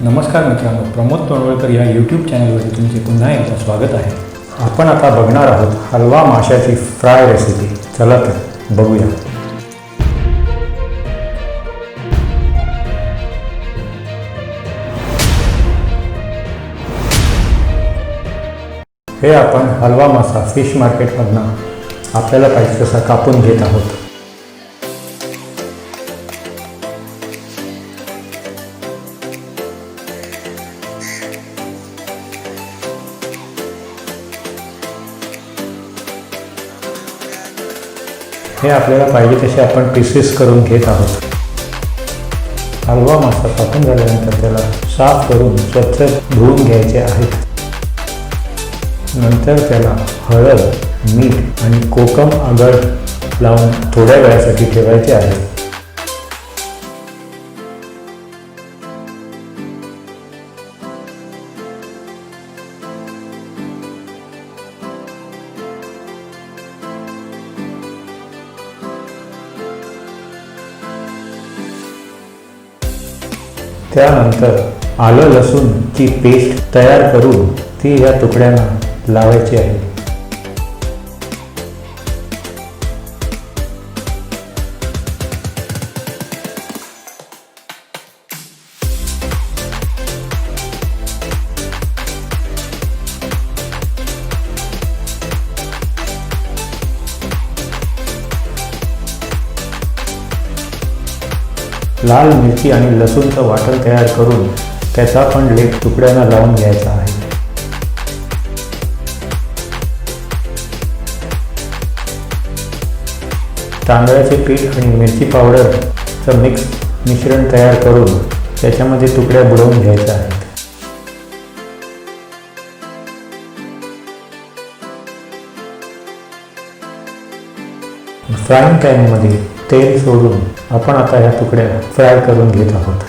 नमस्कार मित्रांनो, प्रमोद तोंडवळकर या यूट्यूब चॅनलवरती तुमचे पुन्हा एकदा स्वागत आहे। आपण आता बघणार आहोत हलवा माशाची फ्राय रेसिपी। चला तर बघूया। हे आपण हलवा मासा फिश मार्केटमधून आपल्याला पाहिजे तसा कापून घेत आहोत। हे आपल्याला पाहिजे तसे आपण पीसेस करून घेत आहोत। हलवा मासा कापून झाल्यानंतर त्याला साफ करून स्वच्छ धुवून घ्यायचे आहे। नंतर त्याला हळद, मीठ आणि कोकम आगळ लावून थोड्या वेळासाठी ठेवायचे आहे। त्यानंतर आलं लसूणची पेस्ट तयार करून ती या तुकड्यांना लावायची आहे। लाल मिरची आणि लसूणचं वाटण तयार करून त्याचा पण लेप तुकड्यांना लावून घ्यायचा आहे। तांदळाचे पीठ आणि मिरची पावडरचं मिश्रण तयार करून त्याच्यामध्ये तुकड्या बुडवून घ्यायच्या आहेत। फ्राईंग पॅनमध्ये तेल सोडून आपण आता ह्या तुकड्या फ्राय करून घेत आहोत।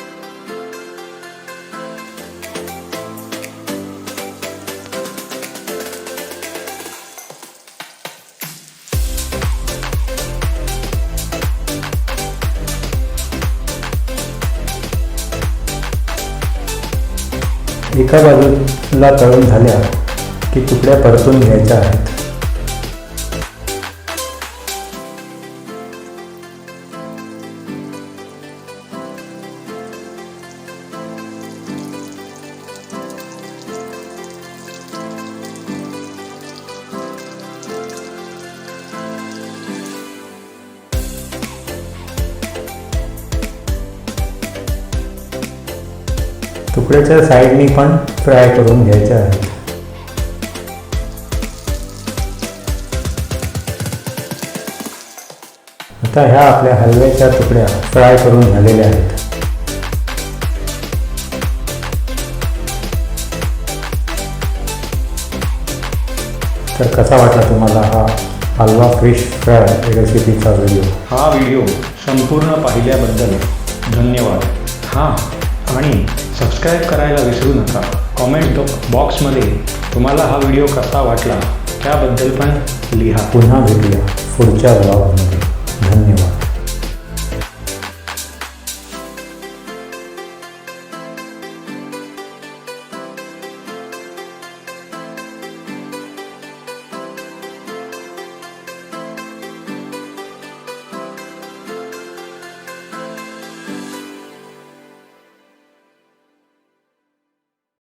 एका बाजूला तळून झाल्या की तुकड्या परतून घ्यायच्या आहेत। तुकड्याच्या साईडनी पण फ्राय करून घ्यायच्या आहेत। आता ह्या आपल्या हलव्याच्या तुकड्या फ्राय करून झालेल्या आहेत। तर कसा वाटला तुम्हाला हा हलवा फिश फ्राय रेसिपीचा व्हिडिओ? हा व्हिडिओ संपूर्ण पाहिल्याबद्दल धन्यवाद। हां, आणि सबस्क्राईब करायला विसरू नका। कॉमेंट बॉक्समध्ये तुम्हाला हा व्हिडिओ कसा वाटला त्याबद्दल पण लिहा। पुन्हा भेटूया पुढच्या व्लॉगमध्ये। धन्यवाद।